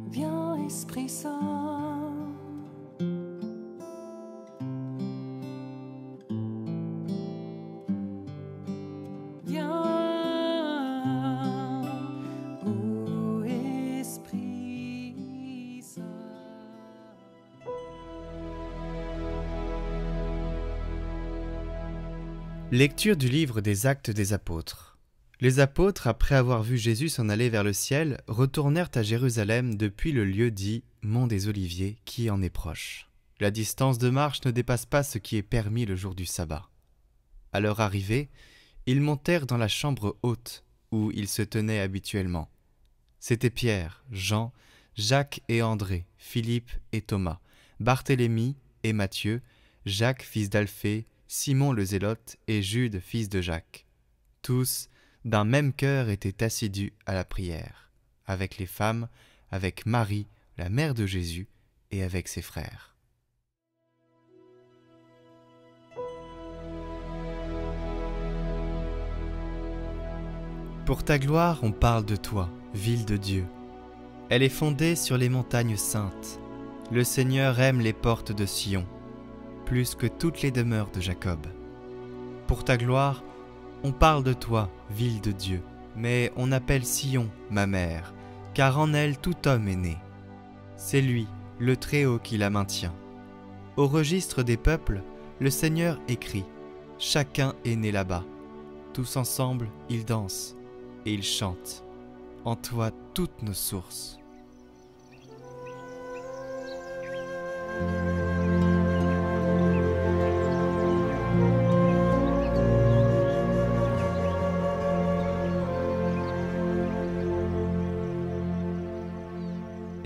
Viens, Esprit Saint. Viens, ô Esprit Saint. Lecture du livre des Actes des Apôtres. Les apôtres, après avoir vu Jésus s'en aller vers le ciel, retournèrent à Jérusalem depuis le lieu dit Mont des Oliviers, qui en est proche. La distance de marche ne dépasse pas ce qui est permis le jour du sabbat. À leur arrivée, ils montèrent dans la chambre haute, où ils se tenaient habituellement. C'étaient Pierre, Jean, Jacques et André, Philippe et Thomas, Barthélemy et Matthieu, Jacques fils d'Alphée, Simon le Zélote et Jude fils de Jacques. Tous, d'un même cœur, étaient assidus à la prière, avec les femmes, avec Marie, la mère de Jésus, et avec ses frères. Pour ta gloire, on parle de toi, ville de Dieu. Elle est fondée sur les montagnes saintes. Le Seigneur aime les portes de Sion, plus que toutes les demeures de Jacob. Pour ta gloire, on parle de toi, ville de Dieu, mais on appelle Sion ma mère, car en elle tout homme est né. C'est lui, le Très-Haut, qui la maintient. Au registre des peuples, le Seigneur écrit « Chacun est né là-bas. Tous ensemble, ils dansent et ils chantent. En toi toutes nos sources. »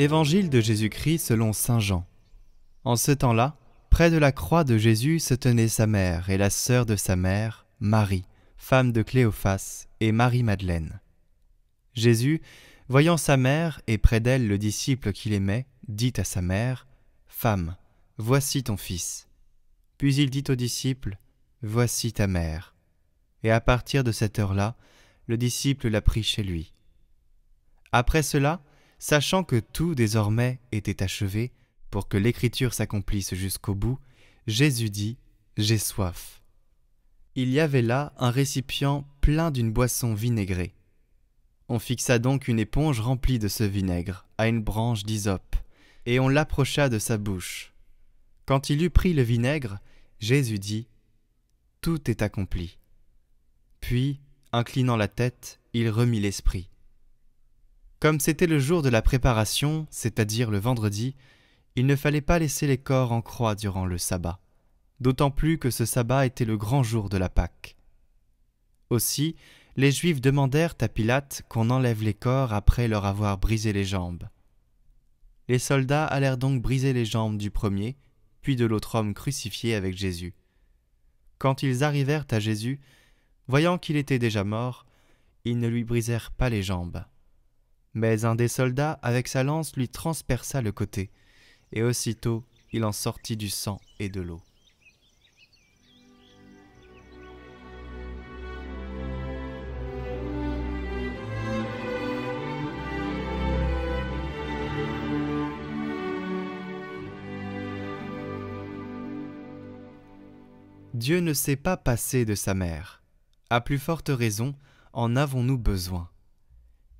Évangile de Jésus-Christ selon saint Jean. En ce temps-là, près de la croix de Jésus se tenait sa mère et la sœur de sa mère, Marie, femme de Cléophas, et Marie-Madeleine. Jésus, voyant sa mère et près d'elle le disciple qu'il aimait, dit à sa mère, « Femme, voici ton fils. » Puis il dit au disciple, « Voici ta mère. » Et à partir de cette heure-là, le disciple la prit chez lui. Après cela, sachant que tout désormais était achevé, pour que l'écriture s'accomplisse jusqu'au bout, Jésus dit « J'ai soif ». Il y avait là un récipient plein d'une boisson vinaigrée. On fixa donc une éponge remplie de ce vinaigre à une branche d'hysope, et on l'approcha de sa bouche. Quand il eut pris le vinaigre, Jésus dit « Tout est accompli ». Puis, inclinant la tête, il remit l'esprit. Comme c'était le jour de la préparation, c'est-à-dire le vendredi, il ne fallait pas laisser les corps en croix durant le sabbat, d'autant plus que ce sabbat était le grand jour de la Pâque. Aussi, les Juifs demandèrent à Pilate qu'on enlève les corps après leur avoir brisé les jambes. Les soldats allèrent donc briser les jambes du premier, puis de l'autre homme crucifié avec Jésus. Quand ils arrivèrent à Jésus, voyant qu'il était déjà mort, ils ne lui brisèrent pas les jambes. Mais un des soldats, avec sa lance, lui transperça le côté, et aussitôt il en sortit du sang et de l'eau. Dieu ne s'est pas passé de sa mère. À plus forte raison, en avons-nous besoin.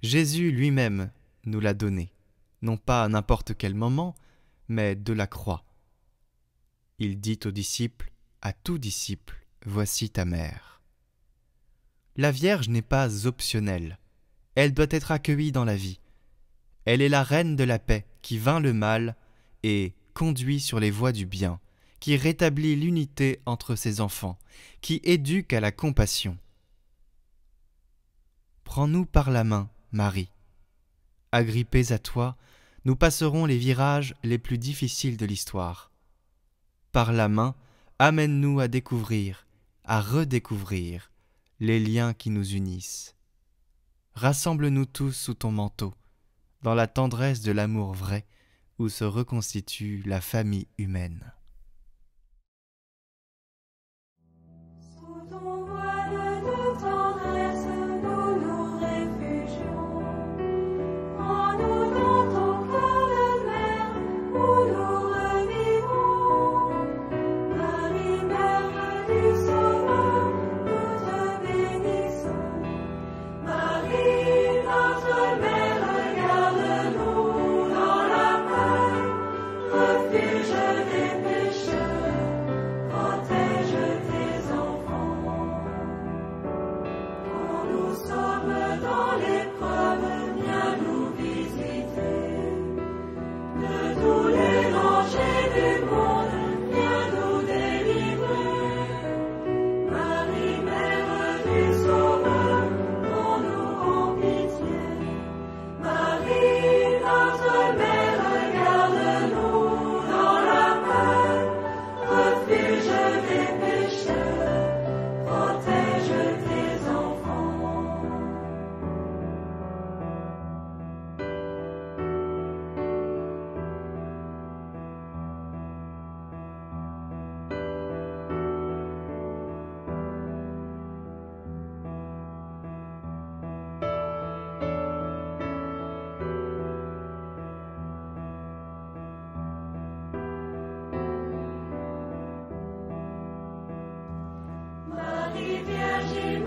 Jésus lui-même nous l'a donné, non pas à n'importe quel moment, mais de la croix. Il dit aux disciples, à tout disciple, « Voici ta mère ». La Vierge n'est pas optionnelle, elle doit être accueillie dans la vie. Elle est la reine de la paix qui vainc le mal et conduit sur les voies du bien, qui rétablit l'unité entre ses enfants, qui éduque à la compassion. Prends-nous par la main, Marie. Agrippés à toi, nous passerons les virages les plus difficiles de l'histoire. Par la main, amène-nous à découvrir, à redécouvrir les liens qui nous unissent. Rassemble-nous tous sous ton manteau, dans la tendresse de l'amour vrai, où se reconstitue la famille humaine. Sous ton voile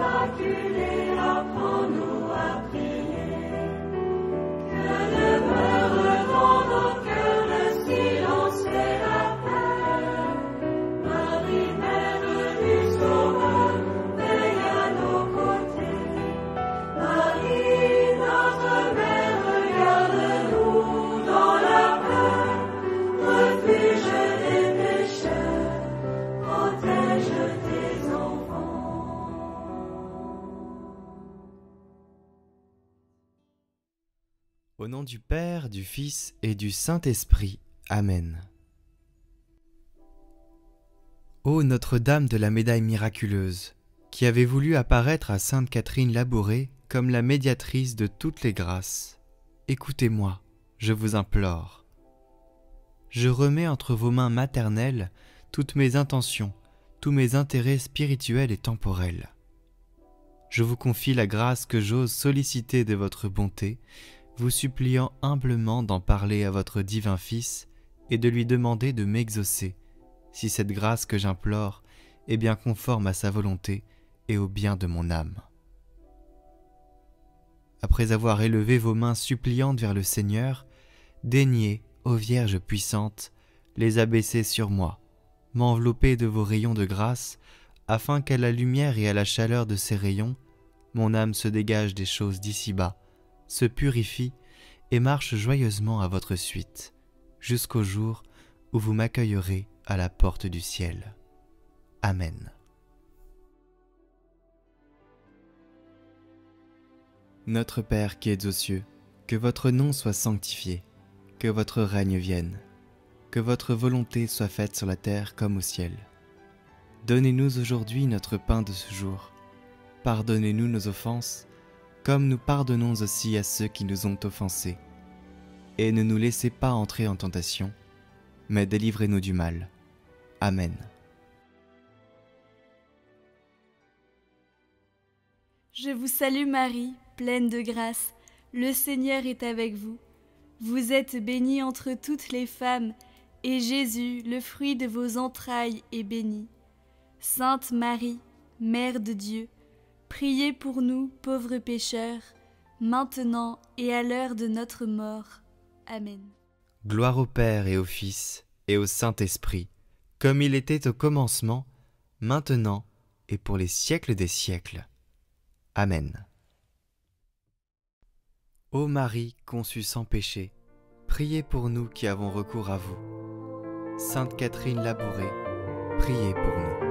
Immaculée, apprends-nous à prier. Que demeure dans nos cœurs le silence et la paix. Marie, Mère du Sauveur, veille à nos côtés. Marie, notre Mère, garde-nous dans la paix. Refuge des pécheurs, protège tes enfants. Au nom du Père, du Fils et du Saint-Esprit. Amen. Ô Notre-Dame de la Médaille miraculeuse, qui avez voulu apparaître à Sainte Catherine Labouré comme la médiatrice de toutes les grâces, écoutez-moi, je vous implore. Je remets entre vos mains maternelles toutes mes intentions, tous mes intérêts spirituels et temporels. Je vous confie la grâce que j'ose solliciter de votre bonté, vous suppliant humblement d'en parler à votre divin Fils et de lui demander de m'exaucer, si cette grâce que j'implore est bien conforme à sa volonté et au bien de mon âme. Après avoir élevé vos mains suppliantes vers le Seigneur, daignez, ô Vierge puissante, les abaisser sur moi, m'envelopper de vos rayons de grâce, afin qu'à la lumière et à la chaleur de ces rayons, mon âme se dégage des choses d'ici-bas, se purifie et marche joyeusement à votre suite, jusqu'au jour où vous m'accueillerez à la porte du ciel. Amen. Notre Père qui êtes aux cieux, que votre nom soit sanctifié, que votre règne vienne, que votre volonté soit faite sur la terre comme au ciel. Donnez-nous aujourd'hui notre pain de ce jour. Pardonnez-nous nos offenses, comme nous pardonnons aussi à ceux qui nous ont offensés. Et ne nous laissez pas entrer en tentation, mais délivrez-nous du mal. Amen. Je vous salue Marie, pleine de grâce, le Seigneur est avec vous. Vous êtes bénie entre toutes les femmes, et Jésus, le fruit de vos entrailles, est béni. Sainte Marie, Mère de Dieu, priez pour nous, pauvres pécheurs, maintenant et à l'heure de notre mort. Amen. Gloire au Père et au Fils et au Saint-Esprit, comme il était au commencement, maintenant et pour les siècles des siècles. Amen. Ô Marie conçue sans péché, priez pour nous qui avons recours à vous. Sainte Catherine Labouré, priez pour nous.